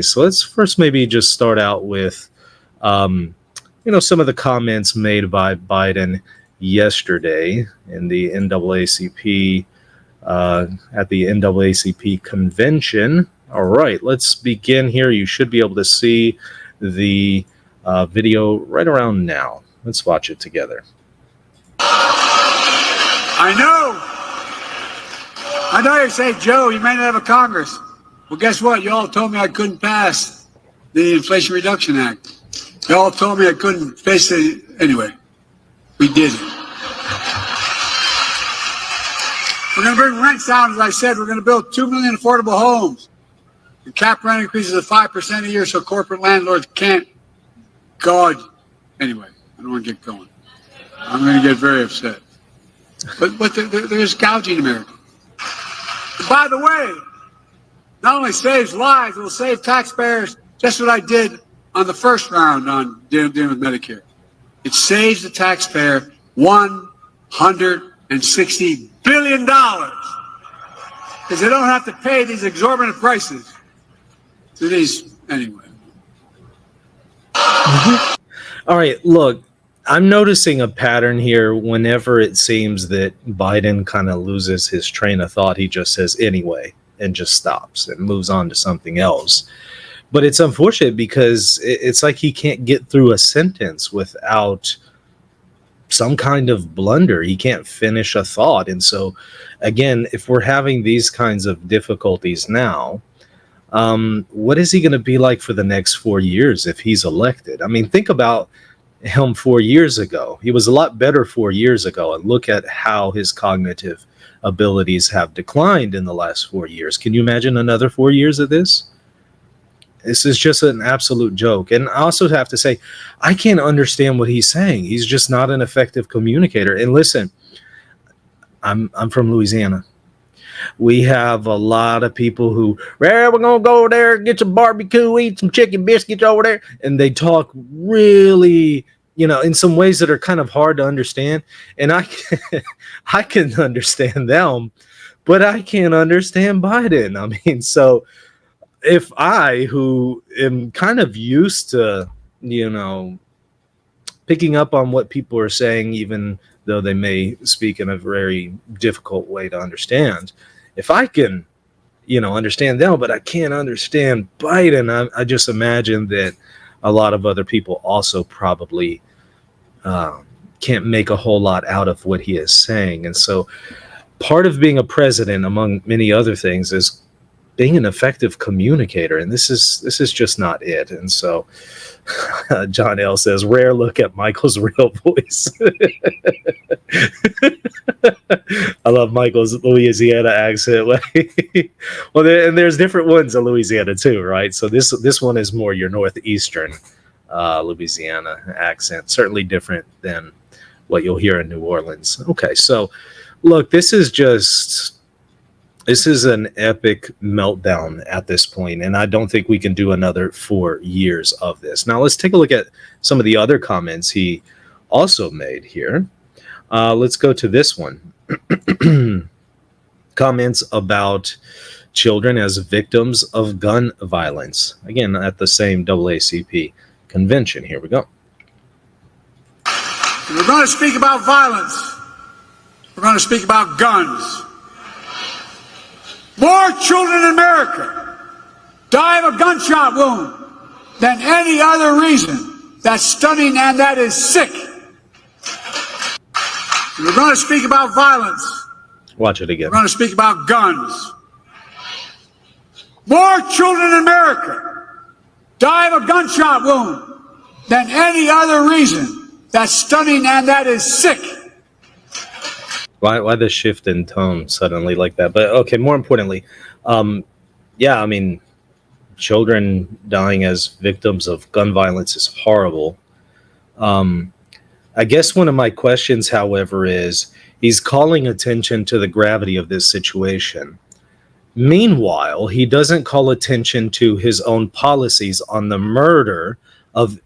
So let's first maybe just start out with, some of the comments made by Biden yesterday in the NAACP at the NAACP convention. All right, let's begin here. You should be able to see the video right around now. Let's watch it together. I know you say, Joe, you may not have a Congress. Well, guess what? You all told me I couldn't pass the Inflation Reduction Act. You all told me I couldn't face it. Anyway, we did it. We're going to bring rents down, as I said. We're going to build 2 million affordable homes. And cap rent increases of 5% a year so corporate landlords can't. God. Anyway, I don't want to get going. I'm going to get very upset. But there's gouging America. And by the way, not only saves lives, it will save taxpayers, just what I did on the first round on dealing with Medicare. It saves the taxpayer $160 billion because they don't have to pay these exorbitant prices to these anyway. All right, look, I'm noticing a pattern here. Whenever it seems that Biden kind of loses his train of thought, he just says anyway and just stops and moves on to something else. But it's unfortunate because it's like he can't get through a sentence without some kind of blunder. He can't finish a thought. And so, again, if we're having these kinds of difficulties now, what is he going to be like for the next 4 years if he's elected? I mean, think about him 4 years ago. He was a lot better 4 years ago, and look at how his cognitive abilities have declined in the last 4 years. Can you imagine another 4 years of this? This is just an absolute joke. And I also have to say, I can't understand what he's saying. He's just not an effective communicator. And listen, I'm from Louisiana. We have a lot of people who, well, we're going to go there, get some barbecue, eat some chicken biscuits over there. And they talk really, in some ways that are kind of hard to understand. And I can understand them, but I can't understand Biden. I mean, so if I, who am kind of used to, picking up on what people are saying, even though they may speak in a very difficult way to understand, if I can, understand them, but I can't understand Biden, I just imagine that a lot of other people also probably can't make a whole lot out of what he is saying. And so part of being a president, among many other things, is being an effective communicator, and this is just not it. And so John L says, rare look at Michael's real voice. I love Michael's Louisiana accent. Well, there's different ones in Louisiana too, right? So this one is more your northeastern Louisiana accent, certainly different than what you'll hear in New Orleans. Okay, so look, this is an epic meltdown at this point, and I don't think we can do another 4 years of this. Now, let's take a look at some of the other comments he also made here. Let's go to this one. Comments about children as victims of gun violence. Again, at the same NAACP convention. Here we go. We're going to speak about violence. We're going to speak about guns. More children in America die of a gunshot wound than any other reason. That's stunning and that is sick. We're going to speak about violence. Watch it again. We're going to speak about guns. More children in America die of a gunshot wound than any other reason. That's stunning and that is sick. Why the shift in tone suddenly like that? But okay, more importantly, yeah, I mean, children dying as victims of gun violence is horrible. I guess one of my questions, however, is he's calling attention to the gravity of this situation. Meanwhile, he doesn't call attention to his own policies on the murder of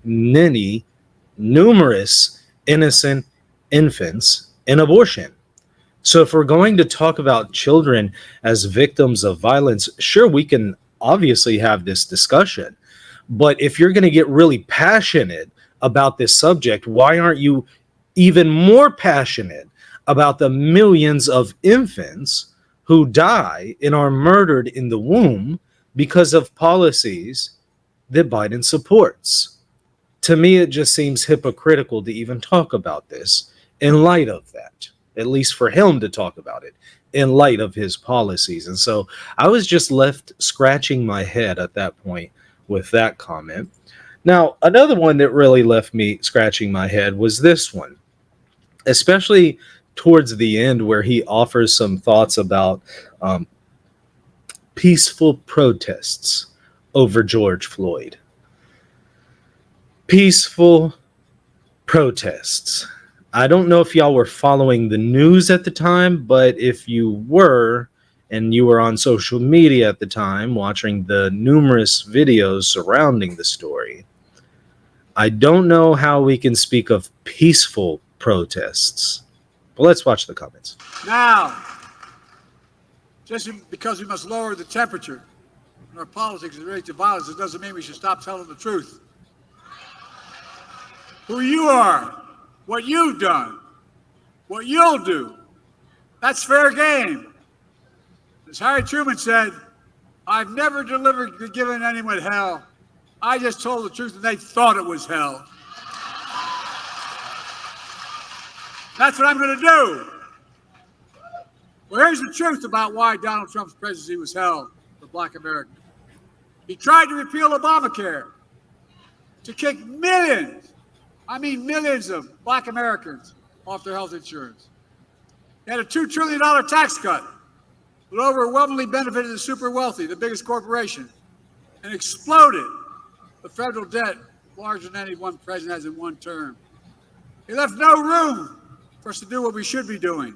numerous innocent infants in abortion. So if we're going to talk about children as victims of violence, sure, we can obviously have this discussion. But if you're going to get really passionate about this subject, why aren't you even more passionate about the millions of infants who die and are murdered in the womb because of policies that Biden supports? To me, it just seems hypocritical to even talk about this in light of that, at least for him to talk about it in light of his policies. And so I was just left scratching my head at that point with that comment. Now, another one that really left me scratching my head was this one, especially towards the end where he offers some thoughts about peaceful protests over George Floyd. Peaceful protests. I don't know if y'all were following the news at the time, but if you were, and you were on social media at the time watching the numerous videos surrounding the story, I don't know how we can speak of peaceful protests. But let's watch the comments. Now, just because we must lower the temperature in our politics and relate to violence, it doesn't mean we should stop telling the truth. Who you are, what you've done, what you'll do, that's fair game. As Harry Truman said, I've never given anyone hell. I just told the truth and they thought it was hell. That's what I'm going to do. Well, here's the truth about why Donald Trump's presidency was hell for Black Americans. He tried to repeal Obamacare to kick millions, I mean millions of Black Americans off their health insurance. He had a $2 trillion tax cut that overwhelmingly benefited the super wealthy, the biggest corporation, and exploded the federal debt larger than any one president has in one term. He left no room for us to do what we should be doing.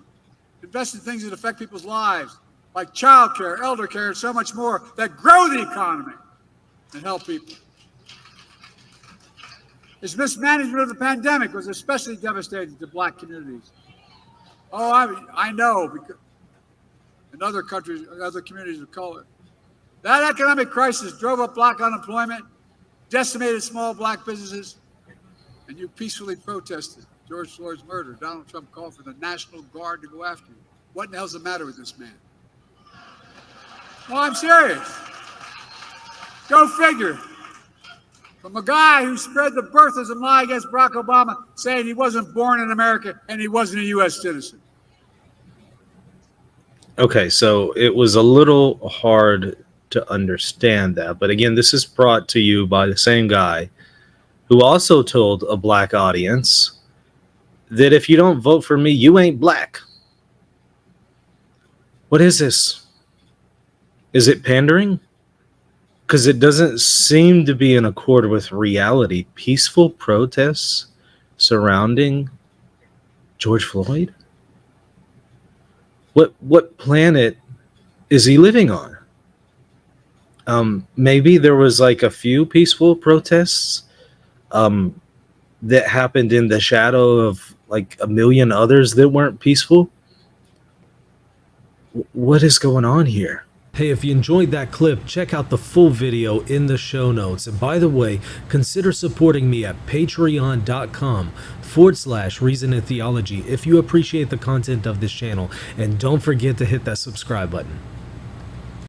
Invest in things that affect people's lives, like child care, elder care, and so much more that grow the economy and help people. His mismanagement of the pandemic was especially devastating to Black communities. Oh, I know, because in other countries, other communities of color. That economic crisis drove up Black unemployment, decimated small Black businesses, and you peacefully protested George Floyd's murder. Donald Trump called for the National Guard to go after you. What in the hell's the matter with this man? No, I'm serious. Go figure. From a guy who spread the birtherism lie against Barack Obama, saying he wasn't born in America and he wasn't a U.S. citizen. Okay, so it was a little hard to understand that. But again, this is brought to you by the same guy who also told a Black audience that if you don't vote for me, you ain't Black. What is this? Is it pandering? Because it doesn't seem to be in accord with reality. Peaceful protests surrounding George Floyd? What planet is he living on? Maybe there was like a few peaceful protests that happened in the shadow of like a million others that weren't peaceful. What is going on here? Hey, if you enjoyed that clip, check out the full video in the show notes. And by the way, consider supporting me at patreon.com/Reason and Theology if you appreciate the content of this channel. And don't forget to hit that subscribe button.